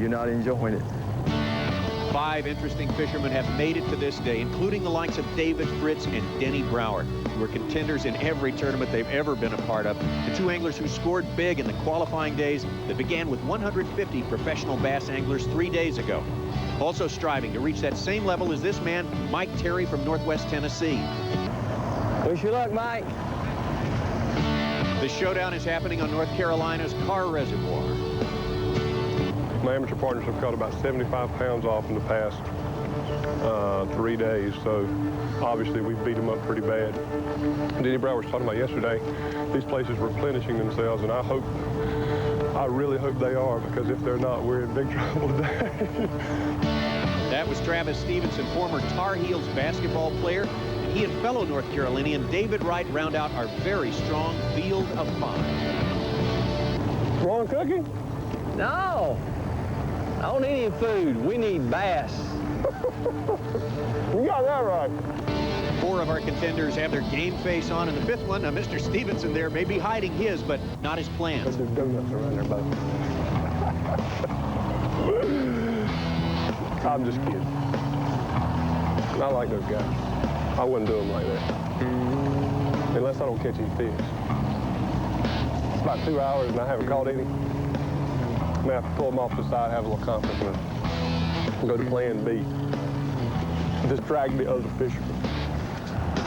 You're not enjoying it. 5 interesting fishermen have made it to this day, including the likes of David Fritz and Denny Brower, who are contenders in every tournament they've ever been a part of. The 2 anglers who scored big in the qualifying days that began with 150 professional bass anglers 3 days ago. Also striving to reach that same level as this man, Mike Terry from Northwest Tennessee. Wish you luck, Mike. The showdown is happening on North Carolina's Kerr Reservoir. My amateur partners have caught about 75 pounds off in the past 3 days, so obviously we beat them up pretty bad. Denny Brower was talking about yesterday, these places replenishing themselves, and I really hope they are, because if they're not, we're in big trouble today. That was Travis Stevenson, former Tar Heels basketball player. He and fellow North Carolinian David Wright round out our very strong field of 5. Want cooking? No. I don't need any food. We need bass. You got that right. 4 of our contenders have their game face on, and the 5th one, Mr. Stevenson there, may be hiding his, but not his plans. There's donuts around there, buddy. I'm just kidding. I like those guys. I wouldn't do them like that. Unless I don't catch any fish. It's about 2 hours and I haven't caught any. I may have to pull them off the side, have a little confidence, and go to plan B. Distract the other fishermen.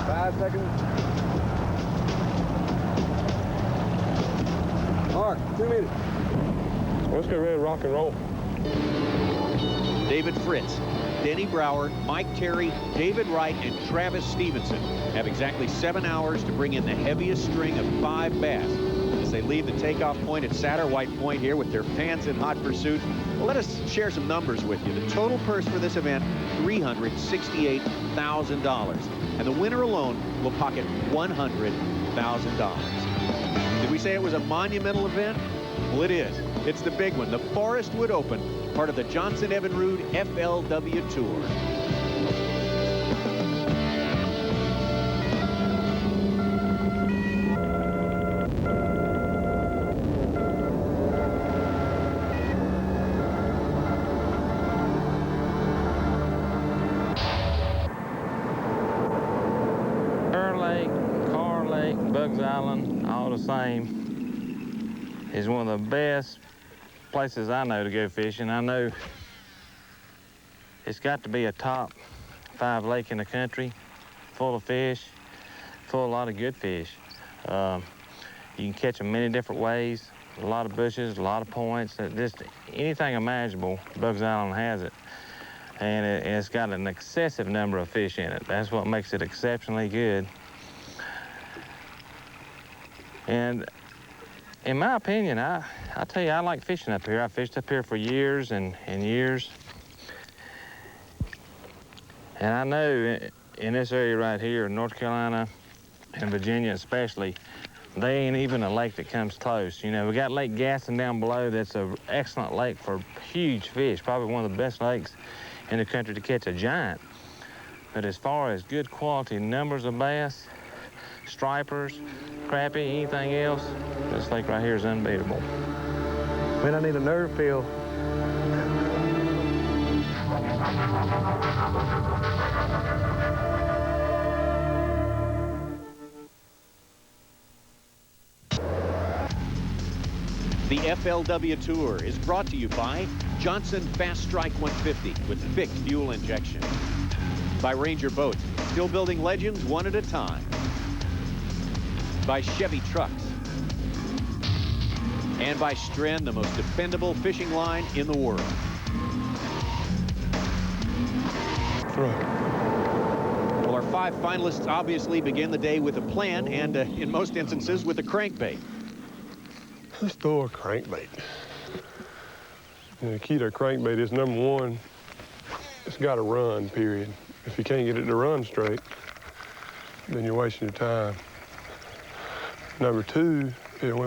5 seconds. Mark, 2 minutes. Let's get ready to rock and roll. David Fritz, Denny Brower, Mike Terry, David Wright, and Travis Stevenson have exactly 7 hours to bring in the heaviest string of 5 bass as they leave the takeoff point at Satterwhite Point here with their fans in hot pursuit. Well, let us share some numbers with you. The total purse for this event, $368,000. And the winner alone will pocket $100,000. Did we say it was a monumental event? Well, it is. It's the big one, the Forest Wood Open, part of the Johnson Evinrude FLW Tour. Kerr Lake, Carr Lake, Bugs Island, all the same. Is one of the best places I know to go fishing. I know it's got to be a top 5 lake in the country, full of fish, full of a lot of good fish. You can catch them many different ways, a lot of bushes, a lot of points, just anything imaginable, Bugs Island has it. And it's got an excessive number of fish in it. That's what makes it exceptionally good. And in my opinion, I tell you, I like fishing up here. I fished up here for years and years. And I know in this area right here, North Carolina and Virginia especially, they ain't even a lake that comes close. You know, we got Lake Gaston down below. That's an excellent lake for huge fish, probably one of the best lakes in the country to catch a giant. But as far as good quality numbers of bass, stripers, crappie, anything else, this lake right here is unbeatable. Man, I need a nerve pill. The FLW Tour is brought to you by Johnson Fast Strike 150 with fixed fuel injection. By Ranger Boats, still building legends one at a time. By Chevy Trucks. And by Stren, the most dependable fishing line in the world. Well, our 5 finalists obviously begin the day with a plan and, in most instances, with a crankbait. Let's throw a crankbait. And the key to a crankbait is, number 1, it's got to run, period. If you can't get it to run straight, then you're wasting your time. Number 2,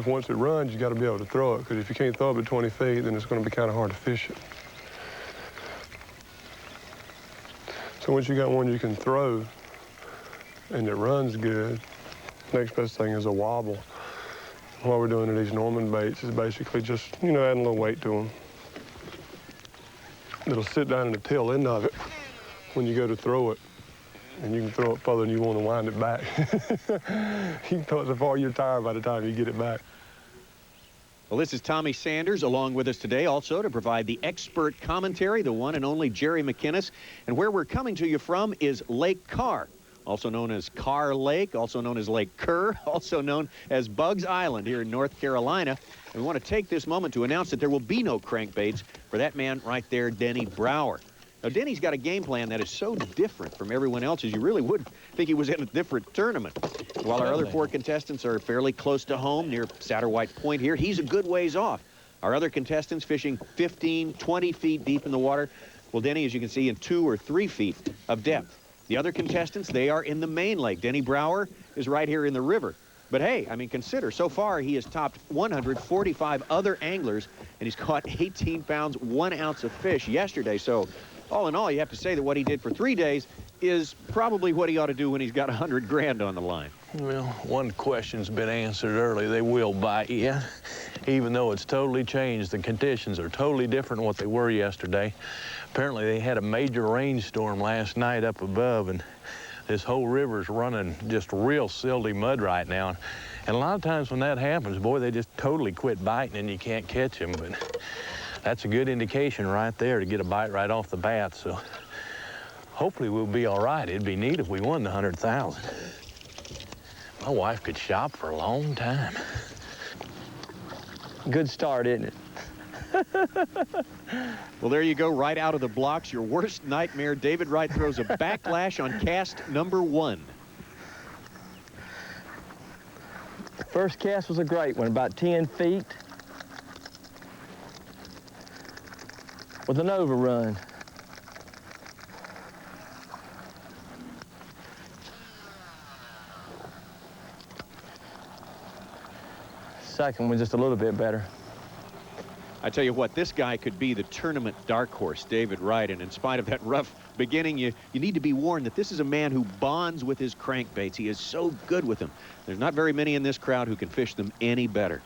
once it runs, you got to be able to throw it, because if you can't throw it at 20 feet, then it's going to be kind of hard to fish it. So once you got one you can throw and it runs good, next best thing is a wobble. What we're doing to these Norman baits is basically just, adding a little weight to them. that'll sit down in the tail end of it when you go to throw it. And you can throw it further than you want to wind it back. You can throw it so far you're tired by the time you get it back. Well, this is Tommy Sanders along with us today also to provide the expert commentary, the one and only Jerry McInnes. And where we're coming to you from is Lake Kerr, also known as Carr Lake, also known as Lake Kerr, also known as Bugs Island here in North Carolina. And we want to take this moment to announce that there will be no crankbaits for that man right there, Denny Brower. Now, Denny's got a game plan that is so different from everyone else's, you really would think he was in a different tournament. While our other 4 contestants are fairly close to home near Satterwhite Point here, he's a good ways off. Our other contestants fishing 15, 20 feet deep in the water. Well, Denny, as you can see, in 2 or 3 feet of depth. The other contestants, they are in the main lake. Denny Brower is right here in the river. But hey, I mean, consider, so far he has topped 145 other anglers, and he's caught 18 pounds, 1 ounce of fish yesterday. So all in all, you have to say that what he did for 3 days is probably what he ought to do when he's got 100 grand on the line. Well, one question's been answered early. They will bite you, even though it's totally changed. The conditions are totally different than what they were yesterday. Apparently, they had a major rainstorm last night up above, and this whole river's running just real silty mud right now. And a lot of times when that happens, boy, they just totally quit biting and you can't catch them. But that's a good indication right there to get a bite right off the bat. So hopefully we'll be all right. It'd be neat if we won the 100,000. My wife could shop for a long time. Good start, isn't it? Well, there you go, right out of the blocks. Your worst nightmare. David Wright throws a backlash on cast number 1. The first cast was a great one, about 10 feet. With an overrun. Second one just a little bit better. I tell you what, this guy could be the tournament dark horse, David Wright, and in spite of that rough beginning, you need to be warned that this is a man who bonds with his crankbaits. He is so good with them. There's not very many in this crowd who can fish them any better.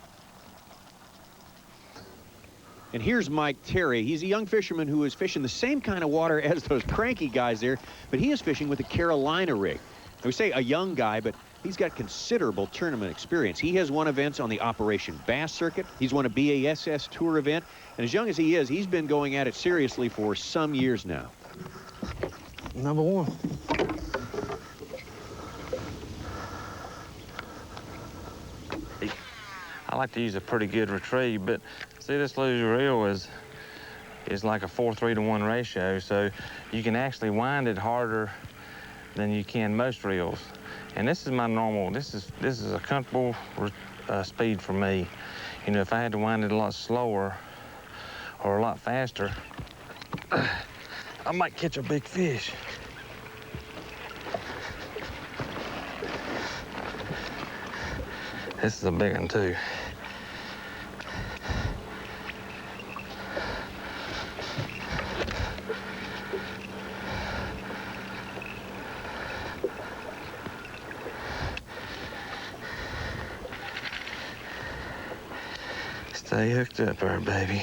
And here's Mike Terry. He's a young fisherman who is fishing the same kind of water as those cranky guys there, but he is fishing with a Carolina rig. Now, we say a young guy, but he's got considerable tournament experience. He has won events on the Operation Bass Circuit. He's won a BASS Tour event. And as young as he is, he's been going at it seriously for some years now. Number 1. I like to use a pretty good retrieve, but see, this loser reel is like a 4-3 to 1 ratio, so you can actually wind it harder than you can most reels. And this is my normal, this is a comfortable speed for me. You know, if I had to wind it a lot slower or a lot faster, I might catch a big fish. This is a big one too. Stay hooked up there, baby.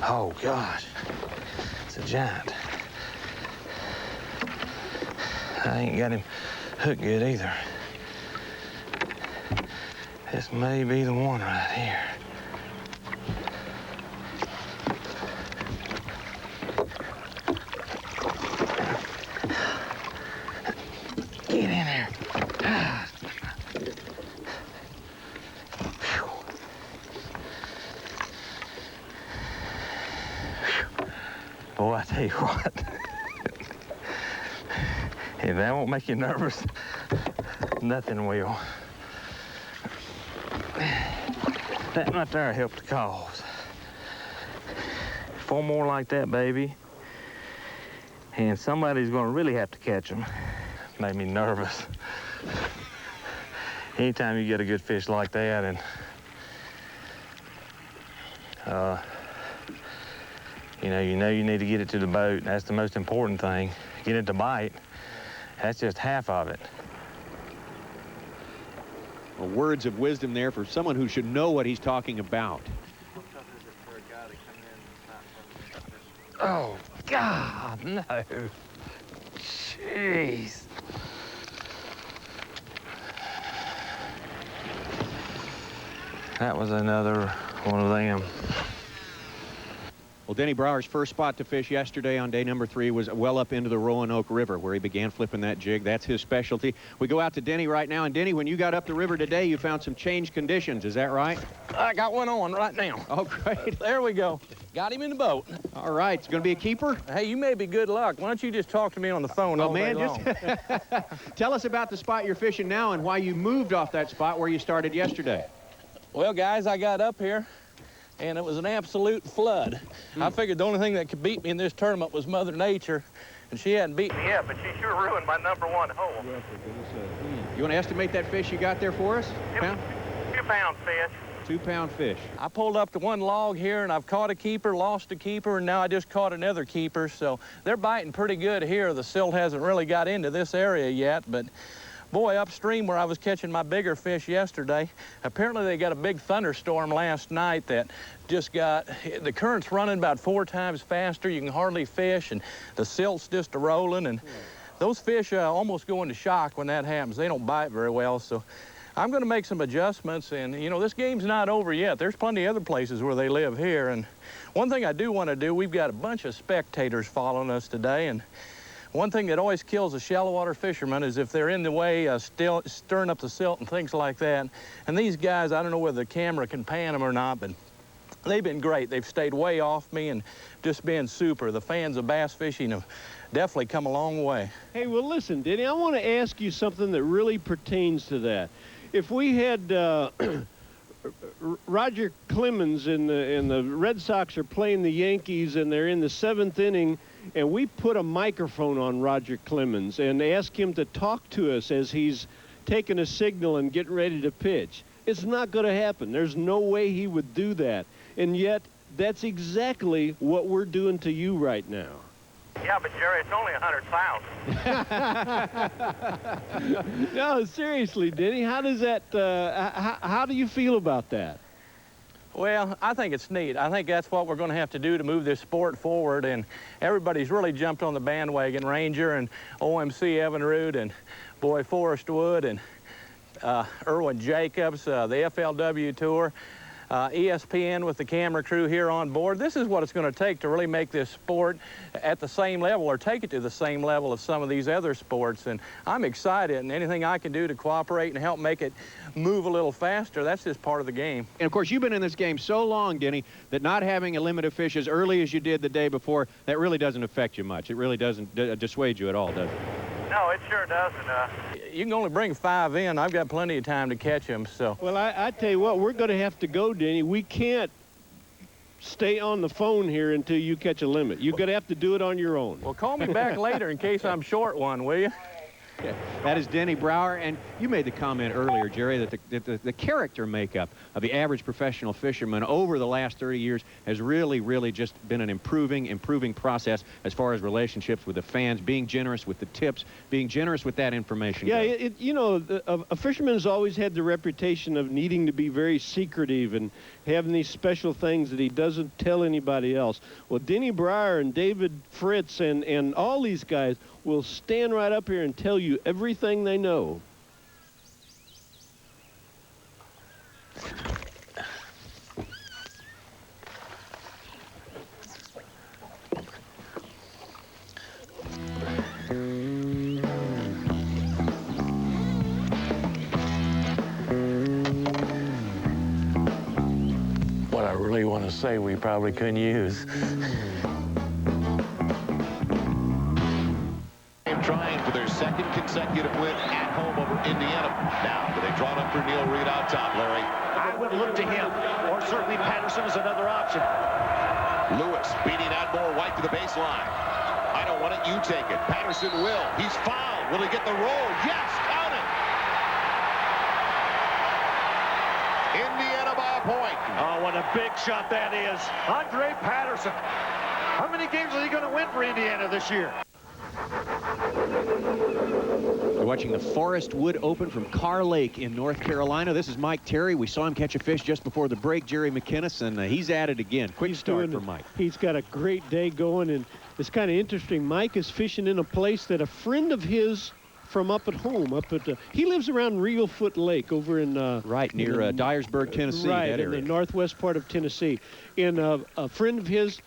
Oh, gosh. It's a giant. I ain't got him hooked good either. This may be the one right here. Get in there. Boy, I tell you what. If that won't make you nervous, nothing will. That right there helped the cause. 4 more like that, baby. And somebody's gonna really have to catch them. Made me nervous. Anytime you get a good fish like that, and You know you need to get it to the boat. That's the most important thing. Get it to bite. That's just half of it. Well, words of wisdom there for someone who should know what he's talking about. Oh, God, no. Jeez. That was another one of them. Well, Denny Brower's first spot to fish yesterday on day number 3 was well up into the Roanoke River, where he began flipping that jig. That's his specialty. We go out to Denny right now. And Denny, when you got up the river today, you found some changed conditions. Is that right? I got one on right now. Oh, great. There we go. Got him in the boat. All right. It's going to be a keeper? Hey, you may be good luck. Why don't you just talk to me on the phone all day long? Tell us about the spot you're fishing now and why you moved off that spot where you started yesterday. Well, guys, I got up here, and it was an absolute flood. I figured the only thing that could beat me in this tournament was Mother Nature, and she hadn't beat me yet, but she sure ruined my #1 hole. You want to estimate that fish you got there for us? 2-pound fish. 2-pound fish. I pulled up to one log here, and I've caught a keeper, lost a keeper, and now I just caught another keeper, so they're biting pretty good here. The silt hasn't really got into this area yet, but boy, upstream where I was catching my bigger fish yesterday, apparently they got a big thunderstorm last night that just got, the current's running about 4 times faster. You can hardly fish, and the silt's just a-rolling, and those fish almost go into shock when that happens. They don't bite very well, so I'm going to make some adjustments, and, you know, this game's not over yet. There's plenty of other places where they live here, and one thing I do want to do, we've got a bunch of spectators following us today, and one thing that always kills a shallow water fisherman is if they're in the way, stirring up the silt and things like that. And these guys, I don't know whether the camera can pan them or not, but they've been great. They've stayed way off me and just been super. The fans of bass fishing have definitely come a long way. Hey, well, listen, Denny, I want to ask you something that really pertains to that. If we had Roger Clemens and the Red Sox are playing the Yankees and they're in the 7th inning, and we put a microphone on Roger Clemens and ask him to talk to us as he's taking a signal and getting ready to pitch, it's not going to happen. There's no way he would do that. And yet, that's exactly what we're doing to you right now. Yeah, but Jerry, it's only 100,000. No, seriously, Denny, how does that, how do you feel about that? Well, I think it's neat. I think that's what we're going to have to do to move this sport forward, and everybody's really jumped on the bandwagon. Ranger and OMC Evinrude and boy Forrest Wood and Irwin Jacobs, the FLW Tour, ESPN with the camera crew here on board. This is what it's going to take to really make this sport at the same level or take it to the same level of some of these other sports. And I'm excited, and anything I can do to cooperate and help make it move a little faster, that's just part of the game. And, of course, you've been in this game so long, Denny, that not having a limit of fish as early as you did the day before, that really doesn't affect you much. It really doesn't dissuade you at all, does it? No, it sure doesn't. You can only bring 5 in. I've got plenty of time to catch them, so. Well, I tell you what, we're going to have to go, Denny. We can't stay on the phone here until you catch a limit. You're going to have to do it on your own. Well, call me back later in case I'm short one, will you? Yeah, that is Denny Brower, and you made the comment earlier, Jerry, that the character makeup of the average professional fisherman over the last 30 years has really just been an improving process as far as relationships with the fans, being generous with the tips, being generous with that information. Yeah, you know, a fisherman has always had the reputation of needing to be very secretive and having these special things that he doesn't tell anybody else. Well, Denny Brower and David Fritz and all these guys will stand right up here and tell you everything they know. What I really want to say we probably couldn't use. Trying for their 2nd consecutive win at home over Indiana. Now, do they draw it up for Neil Reed out top, Larry? I would look to him, or certainly Patterson is another option. Lewis beating Admore White to the baseline. I don't want it, you take it. Patterson will. He's fouled. Will he get the roll? Yes, count it. Indiana by a point. Oh, what a big shot that is. Andre Patterson. How many games are they going to win for Indiana this year? You're watching the Forest Wood Open from Carr Lake in North Carolina. This is Mike Terry. We saw him catch a fish just before the break, Jerry McInnes, and he's at it again. Quick start for Mike. He's got a great day going, and it's kind of interesting. Mike is fishing in a place that a friend of his from up at home, he lives around Reelfoot Lake over in right near Dyersburg, Tennessee. Right, that area. In the northwest part of Tennessee. And a friend of his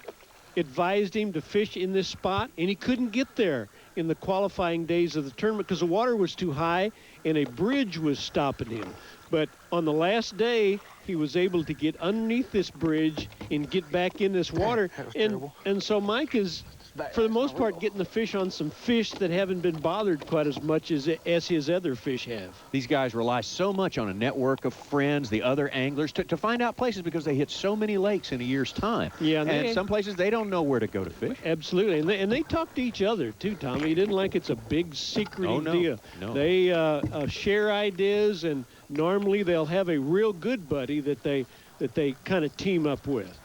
advised him to fish in this spot, and he couldn't get there in the qualifying days of the tournament because the water was too high and a bridge was stopping him. But on the last day, he was able to get underneath this bridge and get back in this water. And so Mike is, for the most part, getting the fish on some fish that haven't been bothered quite as much as his other fish have. These guys rely so much on a network of friends, the other anglers, to find out places because they hit so many lakes in a year's time. Yeah, and some places they don't know where to go to fish. Absolutely, and they talk to each other too, Tommy. He didn't like it's a big secret deal. No. They share ideas, and normally they'll have a real good buddy that they kind of team up with.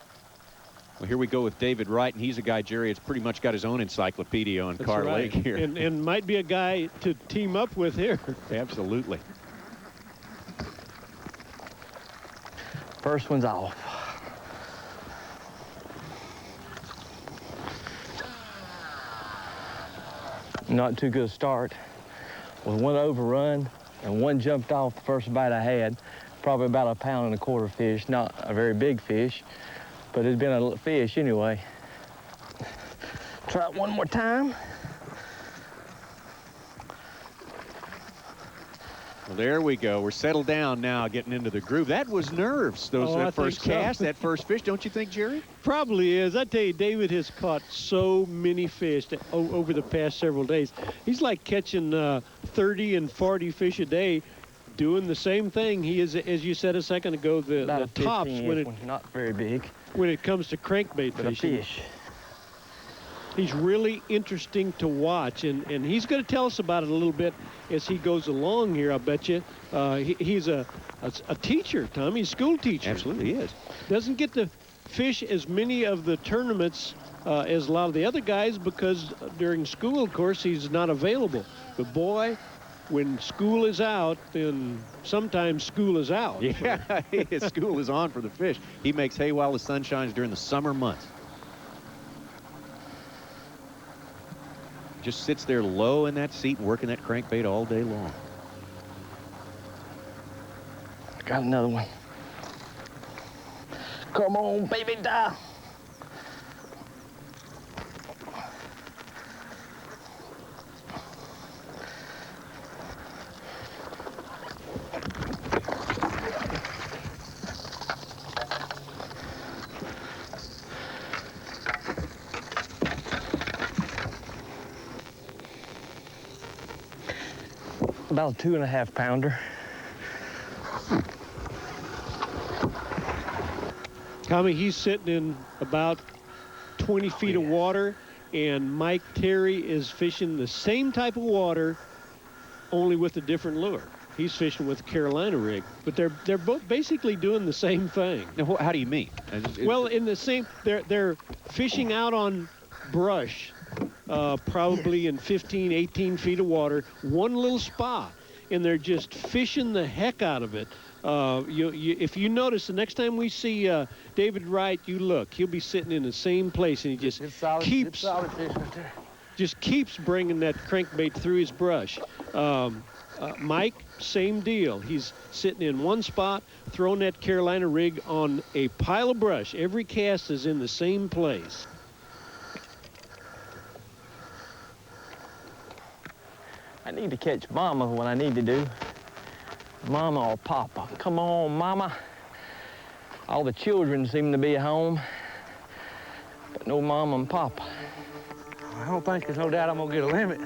Well, here we go with David Wright, and he's a guy, Jerry, that's pretty much got his own encyclopedia on Carr Lake here. And might be a guy to team up with here. Absolutely. First one's off. Not too good a start. With one overrun and one jumped off the first bite I had. Probably about 1.25 pound fish, not a very big fish. But it's been a fish anyway. Try it one more time. Well, there we go. We're settled down now, getting into the groove. That was nerves, that first cast, that first fish, don't you think, Jerry? Probably is. I tell you, David has caught so many fish over the past several days. He's like catching 30 and 40 fish a day, doing the same thing. He is, as you said a second ago, the tops when it not very big. When it comes to crankbait fishing. Fish. He's really interesting to watch, and he's going to tell us about it a little bit as he goes along here, I bet you. He's a teacher, Tommy, a school teacher. Absolutely, he is. Doesn't get to fish as many of the tournaments as a lot of the other guys because during school, of course, he's not available. But boy, when school is out, then sometimes school is out. Yeah, school is on for the fish. He makes hay while the sun shines during the summer months. Just sits there low in that seat working that crankbait all day long. Got another one. Come on, baby, die. About a 2.5 pounder. Tommy, he's sitting in about 20 feet of water, and Mike Terry is fishing the same type of water, only with a different lure. He's fishing with a Carolina rig, but they're both basically doing the same thing. Now, how do you mean? Well, in the same, they're fishing out on brush. Probably in 15, 18 feet of water, one little spot, and they're just fishing the heck out of it. If you notice, the next time we see David Wright, you look, he'll be sitting in the same place, and he just keeps bringing that crankbait through his brush. Mike, same deal. He's sitting in one spot, throwing that Carolina rig on a pile of brush. Every cast is in the same place. I need to catch Mama when I need to do. Mama or Papa. Come on, Mama. All the children seem to be at home, but no Mama and Papa. I don't think there's no doubt I'm gonna get a limit.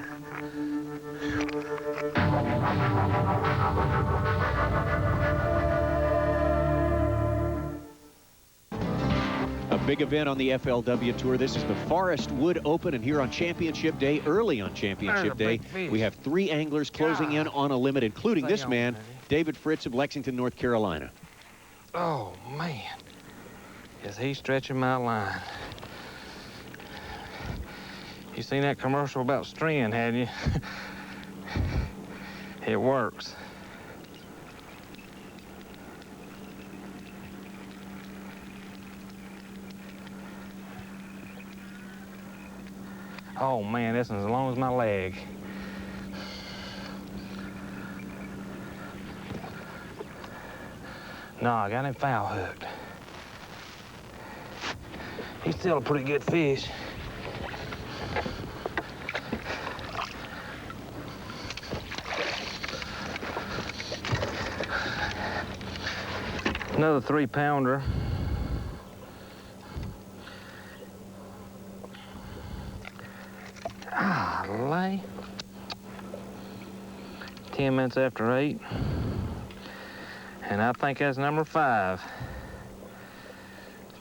A big event on the FLW Tour. This is the Forest Wood Open, and here on Championship Day, early on Championship Day, we have 3 anglers closing in on a limit, including this man, David Fritz of Lexington, North Carolina. Oh, man. Is he stretching my line? You seen that commercial about string, hadn't you? It works. Oh man, this one's as long as my leg. No, I got him foul hooked. He's still a pretty good fish. Another 3-pounder. Ah, lay. 10 minutes after 8. And I think that's number 5.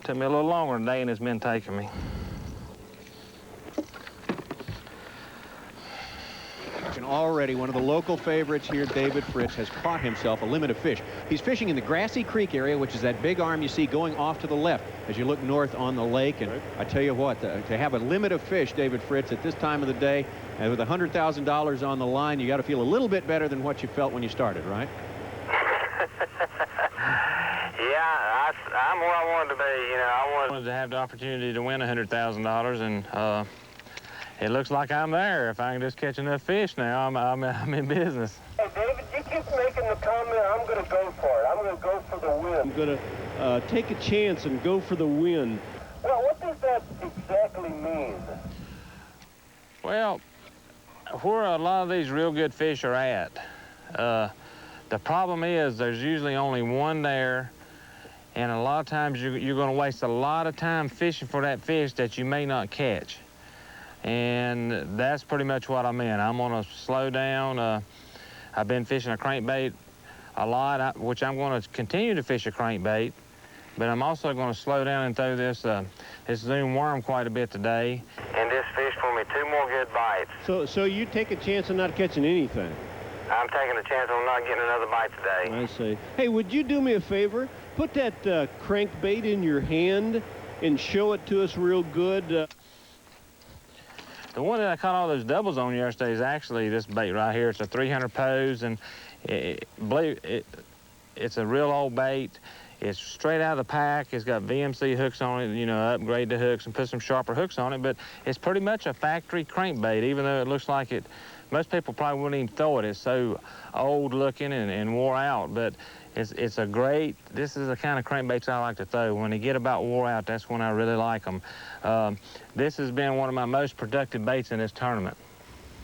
Took me a little longer today than it's been taking me. And already one of the local favorites here, David Fritz, has caught himself a limit of fish. He's fishing in the Grassy Creek area, which is that big arm you see going off to the left as you look north on the lake. And I tell you what, to have a limit of fish, David Fritz, at this time of the day, and with $100,000 on the line, you got to feel a little bit better than what you felt when you started, right? Yeah, I'm where I wanted to be. You know, I wanted to have the opportunity to win $100,000, and it looks like I'm there. If I can just catch enough fish now, I'm in business. Hey, David, you keep making the comment, I'm going to go for it. I'm going to go for the win. I'm going to take a chance and go for the win. Well, what does that exactly mean? Well, where a lot of these real good fish are at, the problem is there's usually only one there, and a lot of times you're going to waste a lot of time fishing for that fish that you may not catch. And that's pretty much what I'm in. I'm going to slow down. I've been fishing a crankbait a lot, which I'm going to continue to fish a crankbait, but I'm also going to slow down and throw this Zoom worm quite a bit today. And this fish for me 2 more good bites. So you take a chance of not catching anything? I'm taking a chance on not getting another bite today. I see. Hey, would you do me a favor? Put that crankbait in your hand and show it to us real good. The one that I caught all those doubles on yesterday is actually this bait right here. It's a 300 pose, and it's a real old bait. It's straight out of the pack. It's got VMC hooks on it, you know, upgrade the hooks and put some sharper hooks on it, but it's pretty much a factory crankbait, even though it looks like it. Most people probably wouldn't even throw it. It's so old looking and wore out, but it's a great, this is the kind of crankbaits I like to throw. When they get about wore out, that's when I really like them. This has been one of my most productive baits in this tournament.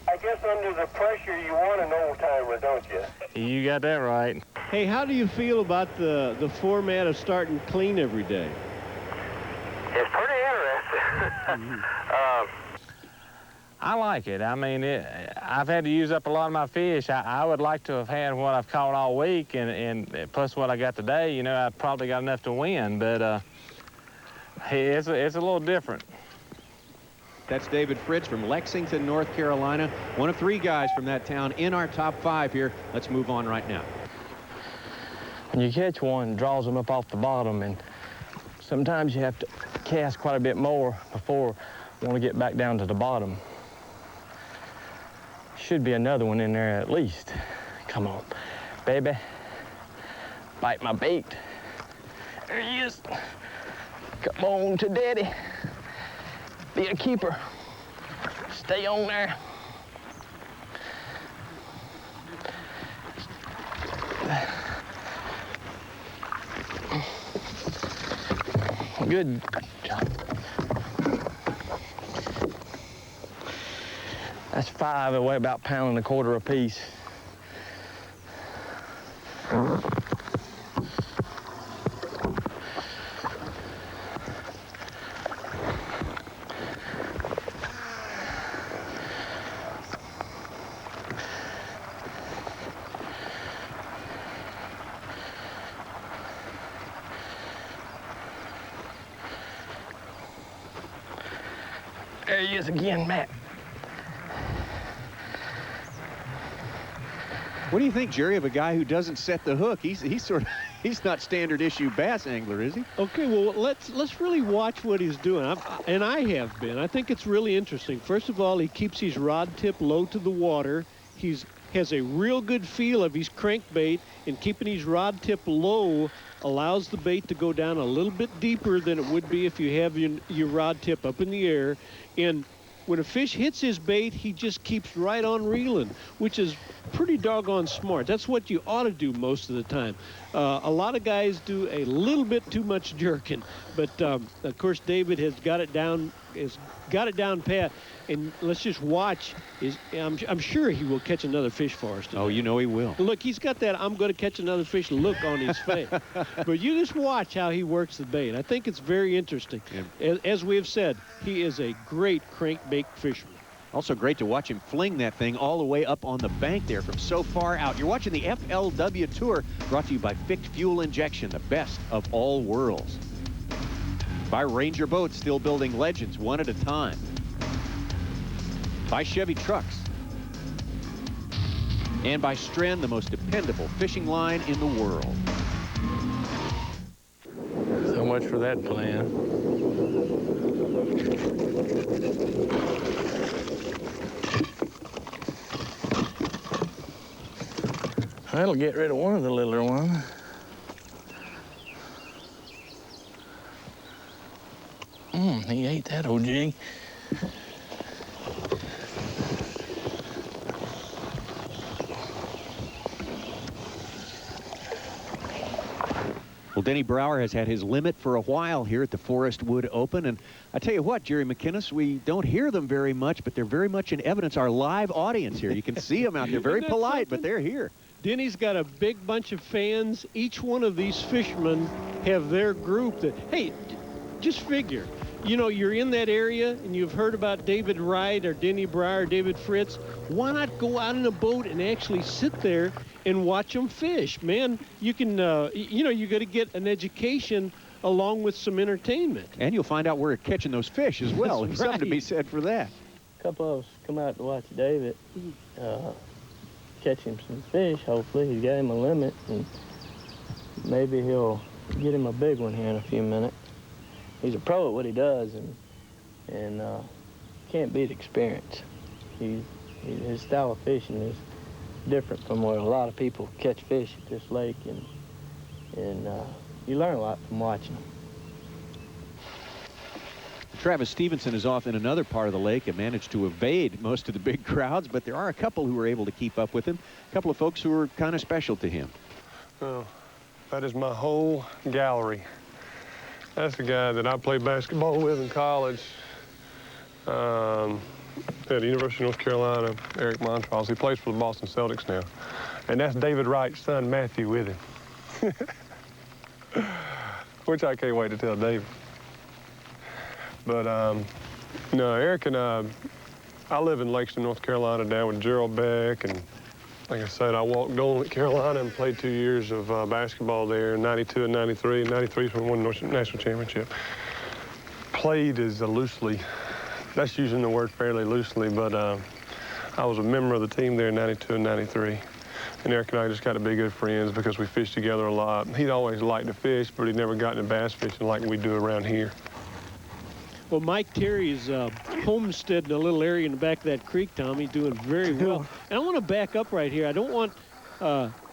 I guess under the pressure you want an old-timer, don't you? You got that right. Hey, how do you feel about the format of starting clean every day? It's pretty interesting. I like it. I mean, I've had to use up a lot of my fish. I would like to have had what I've caught all week and plus what I got today. You know, I probably got enough to win, but it's a little different. That's David Fritz from Lexington, North Carolina. One of 3 guys from that town in our top 5 here. Let's move on right now. When you catch one, it draws them up off the bottom, and sometimes you have to cast quite a bit more before you want to get back down to the bottom. Should be another one in there at least. Come on, baby. Bite my bait. There he is. Come on to daddy. Be a keeper. Stay on there. Good job. That's 5. They weigh about 1.25 pounds apiece. There he is again, Matt. What do you think, Jerry, of a guy who doesn't set the hook? He's sort of He's not standard issue bass angler, is he? Okay, well, let's really watch what he's doing. I have been. I think it's really interesting. First of all, he keeps his rod tip low to the water. Has a real good feel of his crankbait, and keeping his rod tip low allows the bait to go down a little bit deeper than it would be if you have your rod tip up in the air. And when a fish hits his bait, he just keeps right on reeling, which is pretty doggone smart. That's what you ought to do most of the time. A lot of guys do a little bit too much jerking, but of course David has got it down pat. And let's just watch. I'm sure he will catch another fish for us today. Oh, you know he will. Look, he's got that I'm going to catch another fish look on his face. But you just watch how he works the bait. I think it's very interesting. Yeah. As we have said, he is a great crankbait fisherman. Also great to watch him fling that thing all the way up on the bank there from so far out. You're watching the FLW Tour, brought to you by Fixed Fuel Injection, the best of all worlds. By Ranger Boats, still building legends one at a time. By Chevy Trucks. And by Stren, the most dependable fishing line in the world. So much for that plan. That'll get rid of one of the littler ones. He ate that old jig. Well, Denny Brower has had his limit for a while here at the Forest Wood Open. And I tell you what, Jerry McInnes, we don't hear them very much, but they're very much in evidence. Our live audience here, you can see them out there. Very polite, but they're here. Denny's got a big bunch of fans. Each one of these fishermen have their group that, hey, just figure, you know, you're in that area and you've heard about David Wright or Denny Brower or David Fritz. Why not go out in a boat and actually sit there and watch them fish? Man, you can, you know, you got to get an education along with some entertainment. And you'll find out where you're catching those fish as well. There's something to be said for that. A couple of us come out to watch David catch him some fish. Hopefully he's got him a limit, and maybe he'll get him a big one here in a few minutes. He's a pro at what he does, and can't beat experience. His style of fishing is different from where a lot of people catch fish at this lake, and you learn a lot from watching them. Travis Stevenson is off in another part of the lake and managed to evade most of the big crowds, but there are a couple who were able to keep up with him. A couple of folks who are kind of special to him. Oh, that is my whole gallery. That's the guy that I played basketball with in college at the University of North Carolina, Eric Montross. He plays for the Boston Celtics now. And that's David Wright's son, Matthew, with him. Which I can't wait to tell David. But, no, Eric and I live in Lexington, North Carolina, down with Gerald Beck. And like I said, I walked Dolan at Carolina and played 2 years of basketball there in 92 and 93. 93 is when we won the national championship. Played is loosely, that's using the word fairly loosely, but I was a member of the team there in 92 and 93. And Eric and I just got to be good friends because we fished together a lot. He'd always liked to fish, but he'd never gotten into bass fishing like we do around here. Well, Mike Terry's homestead in a little area in the back of that creek, Tommy, doing very well. And I want to back up right here. I don't want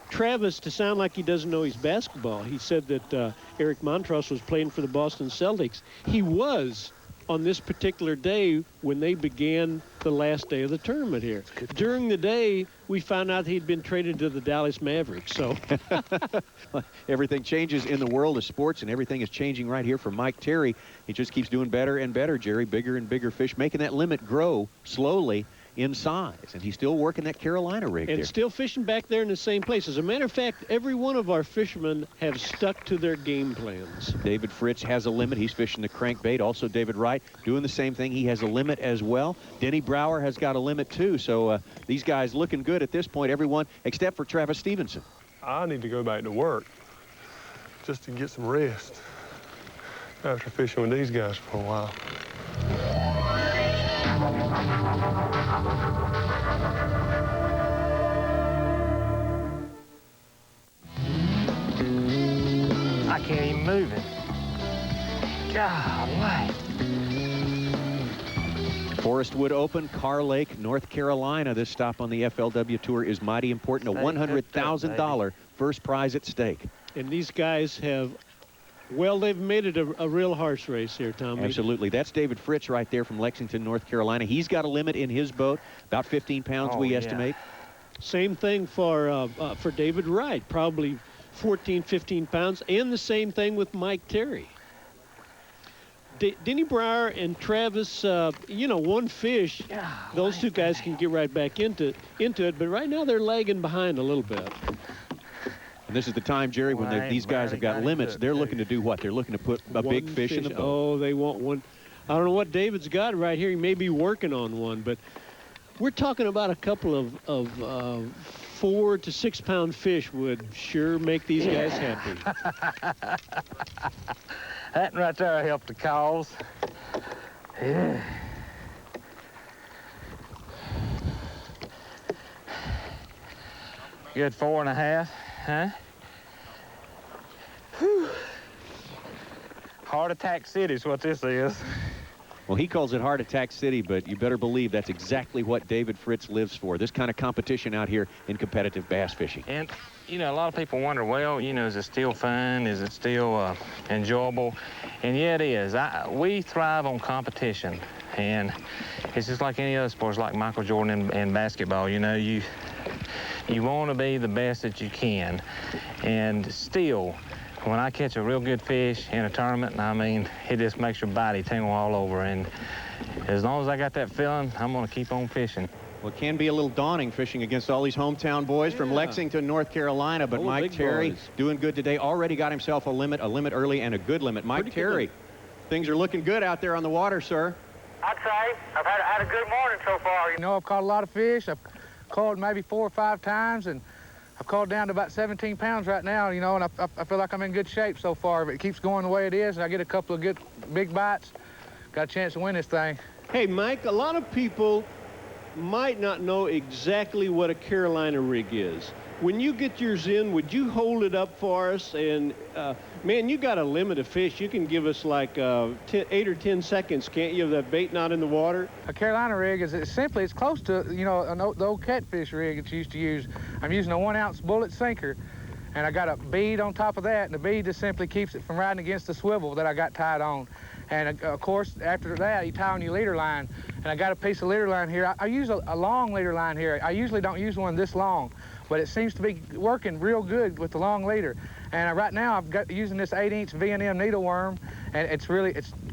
Travis to sound like he doesn't know his basketball. He said that Eric Montross was playing for the Boston Celtics. He was on this particular day when they began the last day of the tournament here. During the day, we found out he'd been traded to the Dallas Mavericks, so. Everything changes in the world of sports, and everything is changing right here for Mike Terry. He just keeps doing better and better, Jerry. Bigger and bigger fish, making that limit grow slowly in size. And he's still working that Carolina rig and there. Still fishing back there in the same place. As a matter of fact, every one of our fishermen have stuck to their game plans. David Fritz has a limit. He's fishing the crankbait. Also, David Wright doing the same thing. He has a limit as well. Denny Brower has got a limit, too. So these guys looking good at this point, everyone except for Travis Stevenson. I need to go back to work just to get some rest after fishing with these guys for a while. can't even move it. Golly. Forest Wood Open, Carr Lake, North Carolina. This stop on the FLW Tour is mighty important. A $100,000 first prize at stake. And these guys have, well, they've made it a real horse race here, Tommy. Absolutely. That's David Fritz right there from Lexington, North Carolina. He's got a limit in his boat, about 15 pounds we estimate. Same thing for David Wright, probably 14, 15 pounds, and the same thing with Mike Terry. Denny Brower and Travis, you know, one fish, those two guys can get right back into it, but right now they're lagging behind a little bit. And this is the time, Jerry, when these guys have got limits. They're looking to do what? They're looking to put a big fish in the boat. Oh, they want one. I don't know what David's got right here. He may be working on one, but we're talking about a couple of 4 to 6 pound fish would sure make these guys happy. That right there helped the cause. Yeah. Good 4.5, huh? Whew. Heart Attack City is what this is. Well, he calls it Heart Attack City, but you better believe that's exactly what David Fritz lives for, this kind of competition out here in competitive bass fishing. And, you know, a lot of people wonder, well, you know, is it still fun? Is it still enjoyable? And yeah, it is. We thrive on competition. And it's just like any other sports, like Michael Jordan and basketball. You know, you want to be the best that you can. And still, when I catch a real good fish in a tournament, I mean, it just makes your body tingle all over. And as long as I got that feeling, I'm going to keep on fishing. Well, it can be a little daunting fishing against all these hometown boys from Lexington, North Carolina, but Mike Terry doing good today. Already got himself a limit early and a good limit. Mike Terry, things are looking good out there on the water, sir. I'd say I've had a good morning so far. You know, I've caught a lot of fish. I've caught maybe 4 or 5 times, and I've caught down to about 17 pounds right now, you know, and I feel like I'm in good shape so far. If it keeps going the way it is and I get a couple of good big bites, got a chance to win this thing. Hey, Mike, a lot of people might not know exactly what a Carolina rig is. When you get yours in, would you hold it up for us? And, man, you got a limit of fish. You can give us like 8 or 10 seconds, can't you, of that bait not in the water? A Carolina rig is it's close to, you know, the old catfish rig that you used to use. I'm using a 1-ounce bullet sinker, and I got a bead on top of that, and the bead just simply keeps it from riding against the swivel that I got tied on. And of course, after that, you tie on your leader line. And I got a piece of leader line here. I use a long leader line here. I usually don't use one this long, but it seems to be working real good with the long leader. And right now, I've got using this 8-inch V&M needleworm, and it's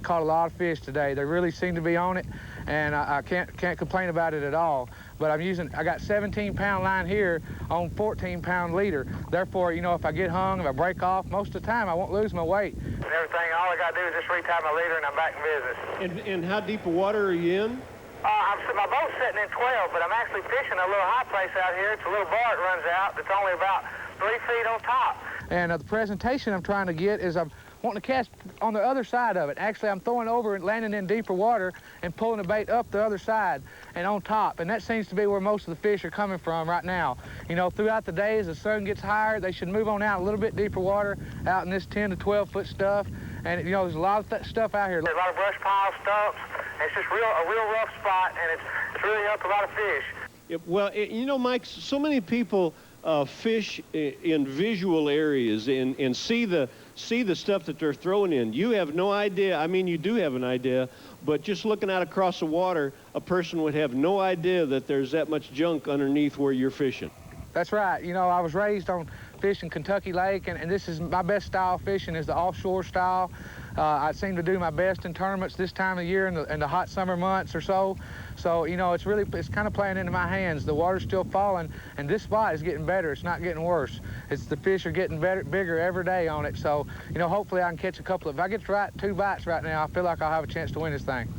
caught a lot of fish today. They really seem to be on it, and I can't complain about it at all. But I got 17-pound line here on 14-pound leader. Therefore, you know, if I get hung, if I break off, most of the time I won't lose my weight. And everything, all I got to do is just retie my leader, and I'm back in business. And how deep of water are you in? My boat's sitting in 12, but I'm actually fishing a little high place out here. It's a little bar that runs out that's only about 3 feet on top. And the presentation I'm trying to get is I'm wanting to cast on the other side of it. Actually, I'm throwing over and landing in deeper water and pulling the bait up the other side and on top. And that seems to be where most of the fish are coming from right now. You know, throughout the day, as the sun gets higher, they should move on out a little bit deeper water out in this 10 to 12-foot stuff. And, you know, there's a lot of stuff out here. There's a lot of brush piles, stumps. And it's just a real rough spot, and it's really helped a lot of fish. Yeah, well, you know, Mike, so many people fish in visual areas and see the stuff that they're throwing in. You have no idea. I mean, you do have an idea, but just looking out across the water, a person would have no idea that there's that much junk underneath where you're fishing. That's right. You know, I was raised on fishing Kentucky Lake, and this is my best style of fishing is the offshore style. I seem to do my best in tournaments this time of year in the hot summer months or so. So, you know, it's kind of playing into my hands. The water's still falling, and this spot is getting better. It's not getting worse. The fish are getting bigger every day on it. So, you know, hopefully I can catch a couple if I get 2 bites right now, I feel like I'll have a chance to win this thing.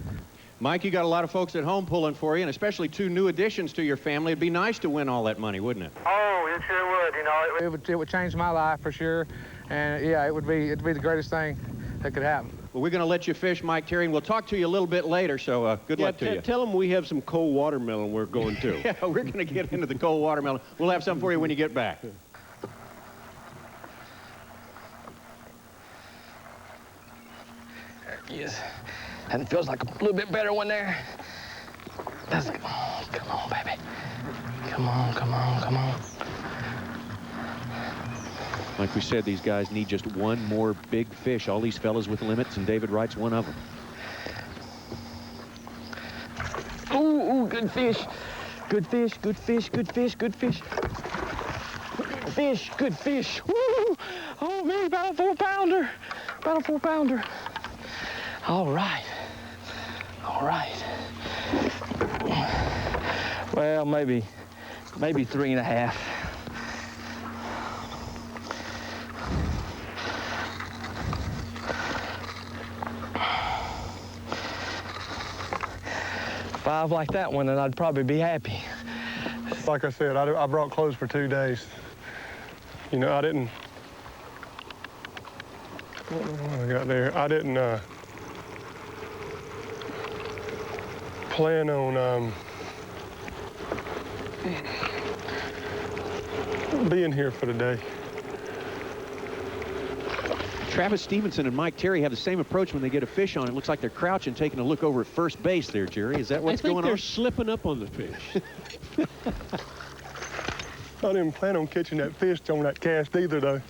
Mike, you got a lot of folks at home pulling for you, and especially 2 new additions to your family. It'd be nice to win all that money, wouldn't it? Oh, it sure would. You know, it would change my life for sure, and yeah, it'd be the greatest thing that could happen. Well, we're going to let you fish, Mike Terry, and we'll talk to you a little bit later, so good luck to you. Tell them we have some cold watermelon we're going to. Yeah, we're going to get into the cold watermelon. We'll have some for you when you get back. is. And it feels like a little bit better one there. Let's go. Come on, baby. Come on, come on, come on. Like we said, these guys need just one more big fish. All these fellas with limits, and David Wright's one of them. Ooh, ooh, good fish. Good fish, good fish, good fish, good fish. Good fish, good fish. Woo! Oh, man, about a 4-pounder. About a 4-pounder. All right. All right. Well, maybe 3.5. Five like that one, and I'd probably be happy. Like I said, I brought clothes for 2 days. You know, I didn't. What I got there? I didn't plan on being here for the day. Travis Stevenson and Mike Terry have the same approach when they get a fish on. It looks like they're crouching, taking a look over at first base there, Jerry. Is that what's going on? I think they're slipping up on the fish. I didn't plan on catching that fish on that cast either, though.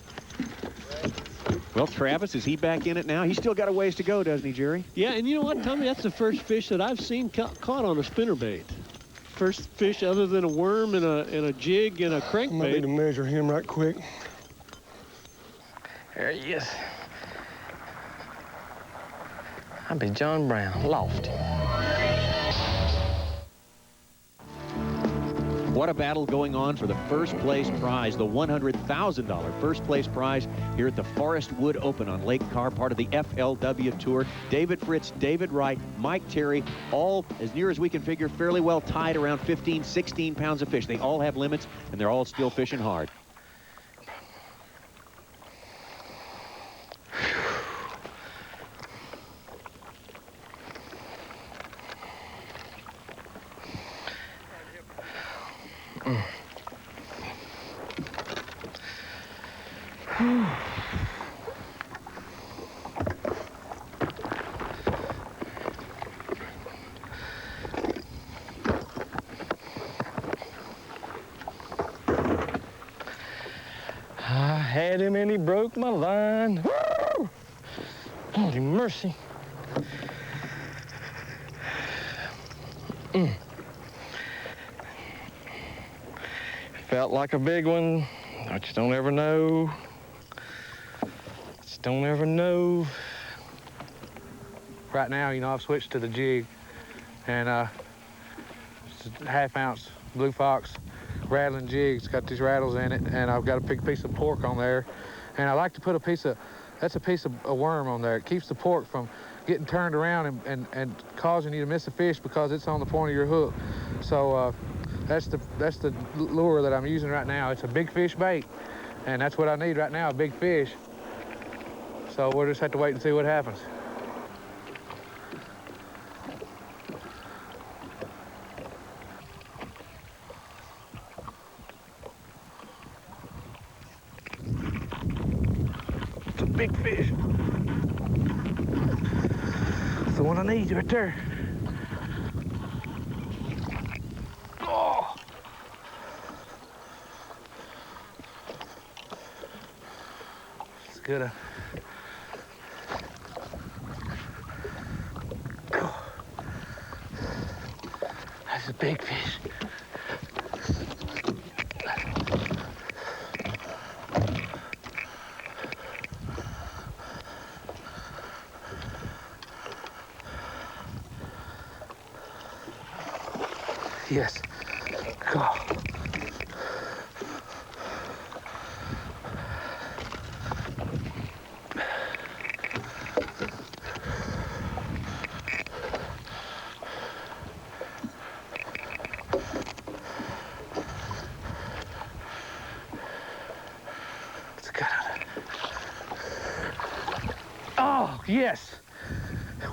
Well, Travis, is he back in it now? He's still got a ways to go, doesn't he, Jerry? Yeah, and you know what, Tommy? That's the first fish that I've seen caught on a spinnerbait. First fish other than a worm and a jig and a crankbait. I might need to measure him right quick. There he is. I'll be John Brown, lost. What a battle going on for the first place prize, the $100,000 first place prize here at the Forest Wood Open on Lake Carr, part of the FLW Tour. David Fritz, David Wright, Mike Terry, all, as near as we can figure, fairly well tied around 15, 16 pounds of fish. They all have limits, and they're all still fishing hard. I had him and he broke my line. Woo! Lordy mercy. Felt like a big one. I just don't ever know. Just don't ever know. Right now, you know, I've switched to the jig, and it's a 1/2 ounce Blue Fox rattling jig. It's got these rattles in it, and I've got a big piece of pork on there. And I like to put a piece of a worm on there. It keeps the pork from getting turned around and causing you to miss a fish because it's on the point of your hook. So that's the lure that I'm using right now. It's a big fish bait, and that's what I need right now, a big fish. So we'll just have to wait and see what happens. It's a big fish. That's the one I need right there. Oh! It's good. That's a big fish. Yes. Go. It's good. Oh, yes.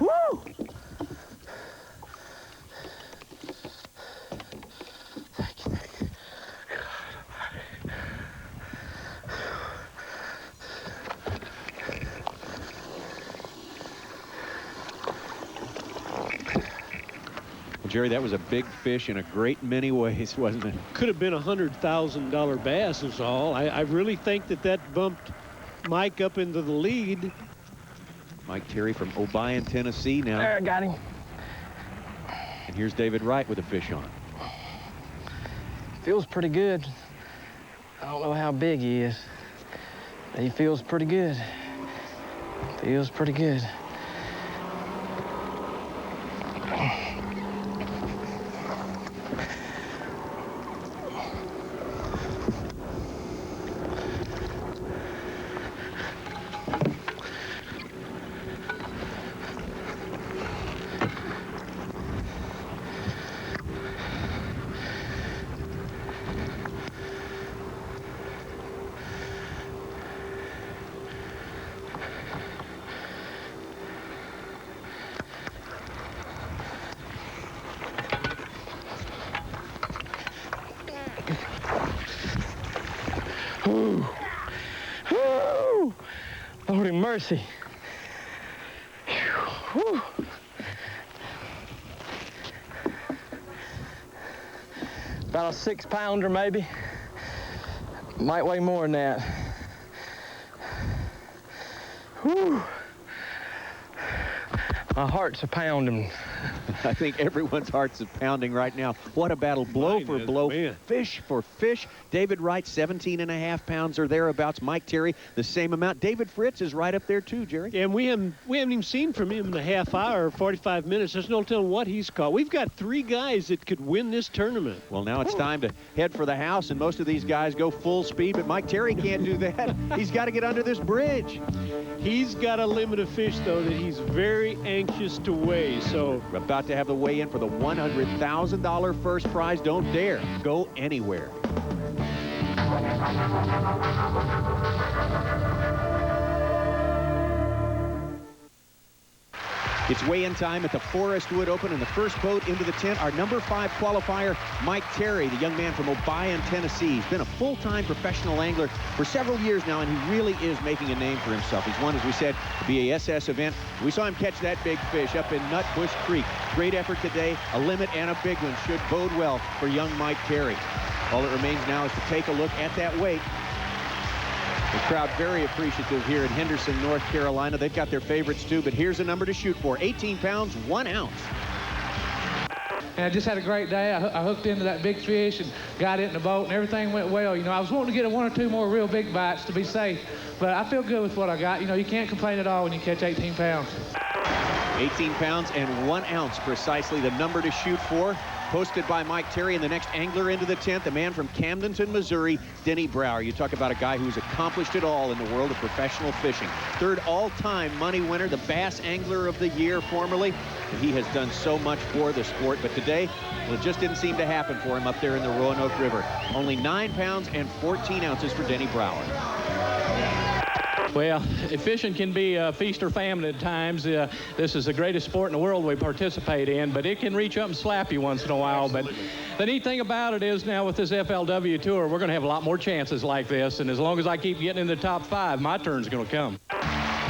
Woo! Well, Jerry, that was a big fish in a great many ways, wasn't it? Could have been a $100,000 bass is all. I really think that bumped Mike up into the lead. Mike Terry from Obion, Tennessee now. There, got him. And here's David Wright with a fish on. Feels pretty good. I don't know how big he is. He feels pretty good. Feels pretty good. Woo. Woo. Lord have mercy. Whew. About a 6-pounder maybe. Might weigh more than that. Whew. My heart's a pounding. I think everyone's hearts are pounding right now. What a battle, blow for blow, fish for fish. David Wright, 17.5 pounds or thereabouts. Mike Terry, the same amount. David Fritz is right up there too, Jerry. Yeah, and we haven't even seen from him in a half hour, 45 minutes. There's no telling what he's caught. We've got 3 guys that could win this tournament. Well, now it's time to head for the house, and most of these guys go full speed, but Mike Terry can't do that. He's got to get under this bridge. He's got a limit of fish, though, that he's very anxious to weigh. So we're about to have the weigh-in for the $100,000 first prize. Don't dare go anywhere. It's weigh-in time at the Forest Wood Open, and the first boat into the tent, our number 5 qualifier, Mike Terry, the young man from Obion, Tennessee. He's been a full-time professional angler for several years now, and he really is making a name for himself. He's won, as we said, the BASS event. We saw him catch that big fish up in Nutbush Creek. Great effort today, a limit and a big one. Should bode well for young Mike Terry. All that remains now is to take a look at that weight. The crowd very appreciative here in Henderson, North Carolina. They've got their favorites too, but here's a number to shoot for. 18 pounds, 1 ounce. And I just had a great day. I hooked into that big fish and got it in the boat, and everything went well. You know, I was wanting to get 1 or 2 more real big bites to be safe, but I feel good with what I got. You know, you can't complain at all when you catch 18 pounds. 18 pounds and 1 ounce, precisely the number to shoot for. Posted by Mike Terry, and the next angler into the tent, the man from Camdenton, Missouri, Denny Brower. You talk about a guy who's accomplished it all in the world of professional fishing. 3rd all-time money winner, the Bass Angler of the Year formerly. And he has done so much for the sport, but today, well, it just didn't seem to happen for him up there in the Roanoke River. Only 9 pounds and 14 ounces for Denny Brower. Well, fishing can be a feast or famine at times. This is the greatest sport in the world we participate in, but it can reach up and slap you once in a while. Absolutely. But the neat thing about it is now with this FLW tour, we're going to have a lot more chances like this, and as long as I keep getting in the top 5, my turn's going to come.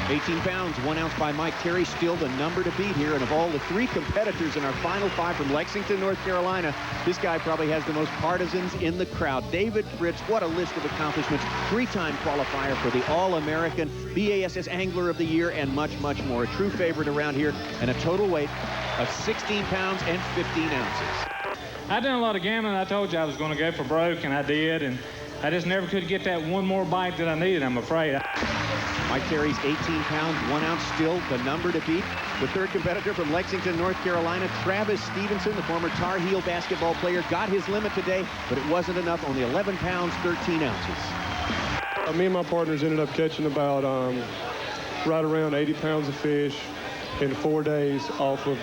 18 pounds, 1 ounce by Mike Terry, still the number to beat here. And of all the 3 competitors in our final 5 from Lexington, North Carolina, this guy probably has the most partisans in the crowd. David Fritz, what a list of accomplishments. 3-time qualifier for the All-American, BASS Angler of the Year, and much, much more. A true favorite around here, and a total weight of 16 pounds and 15 ounces. I done a lot of gambling. I told you I was going to go for broke, and I did. And I just never could get that 1 more bite that I needed, I'm afraid. Mike Terry's 18 pounds, 1 ounce, still the number to beat. The 3rd competitor from Lexington, North Carolina, Travis Stevenson, the former Tar Heel basketball player, got his limit today, but it wasn't enough. Only 11 pounds, 13 ounces. Me and my partners ended up catching about right around 80 pounds of fish in 4 days off of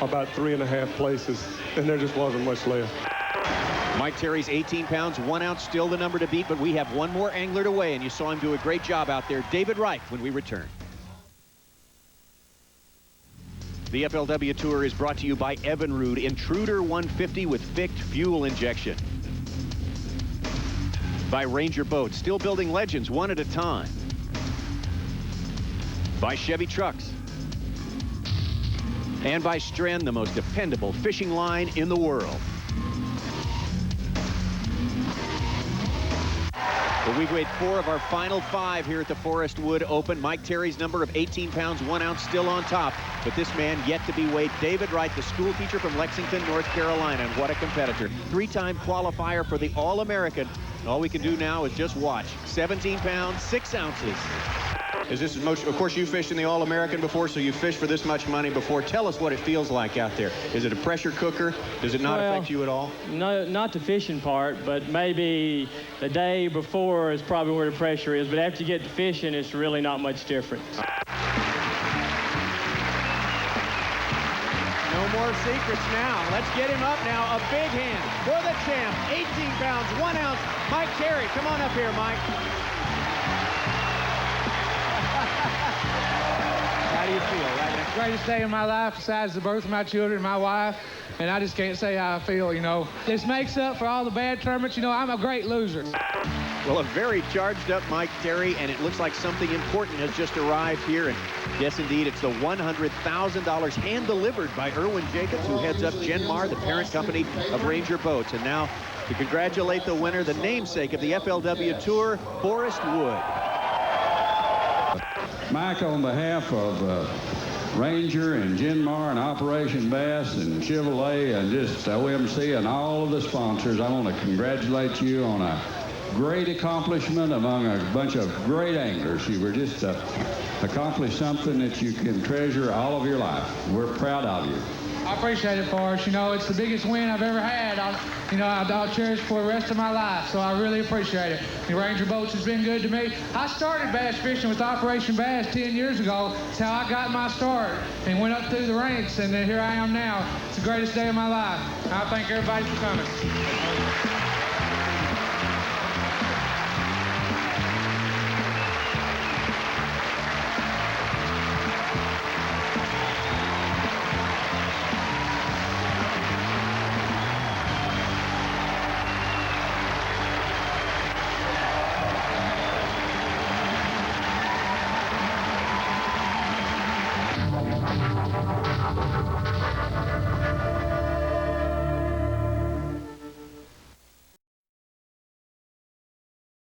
about 3.5 places, and there just wasn't much left. Mike Terry's 18 pounds, 1 ounce, still the number to beat, but we have 1 more angler to weigh, and you saw him do a great job out there. David Wright when we return. The FLW Tour is brought to you by Evinrude Intruder 150 with fixed fuel injection. By Ranger Boats, still building legends 1 at a time. By Chevy Trucks. And by Stren, the most dependable fishing line in the world. Well, we've weighed 4 of our final 5 here at the Forest Wood Open. Mike Terry's number of 18 pounds, 1 ounce still on top. But this man yet to be weighed. David Wright, the school teacher from Lexington, North Carolina. And what a competitor. 3-time qualifier for the All-American. All we can do now is just watch. 17 pounds, 6 ounces. Is this most, of course, you fished in the All-American before, so you fished for this much money before. Tell us what it feels like out there. Is it a pressure cooker? Does it not affect you at all? No, not the fishing part, but maybe the day before is probably where the pressure is. But after you get to fishing, it's really not much different. No more secrets now. Let's get him up now. A big hand for the champ. 18 pounds, 1 ounce. Mike Terry, come on up here, Mike. How do you feel right now? Greatest day of my life besides the birth of my children and my wife. And I just can't say how I feel, you know. This makes up for all the bad tournaments. You know, I'm a great loser. Well, a very charged up Mike Terry, and it looks like something important has just arrived here. And yes, indeed, it's the $100,000 hand-delivered by Irwin Jacobs, who heads up Genmar, the parent company of Ranger Boats. And now, to congratulate the winner, the namesake of the FLW Tour, Forest Wood. Mike, on behalf of Ranger and Genmar and Operation Bass and Chevrolet and just OMC and all of the sponsors, I want to congratulate you on a great accomplishment among a bunch of great anglers. You were just accomplished something that you can treasure all of your life. We're proud of you. I appreciate it, Forrest. You know, it's the biggest win I've ever had. I'll cherish for the rest of my life, so I really appreciate it. The Ranger Boats has been good to me. I started bass fishing with Operation Bass 10 years ago. That's how I got my start and went up through the ranks, and then here I am now. It's the greatest day of my life. I thank everybody for coming.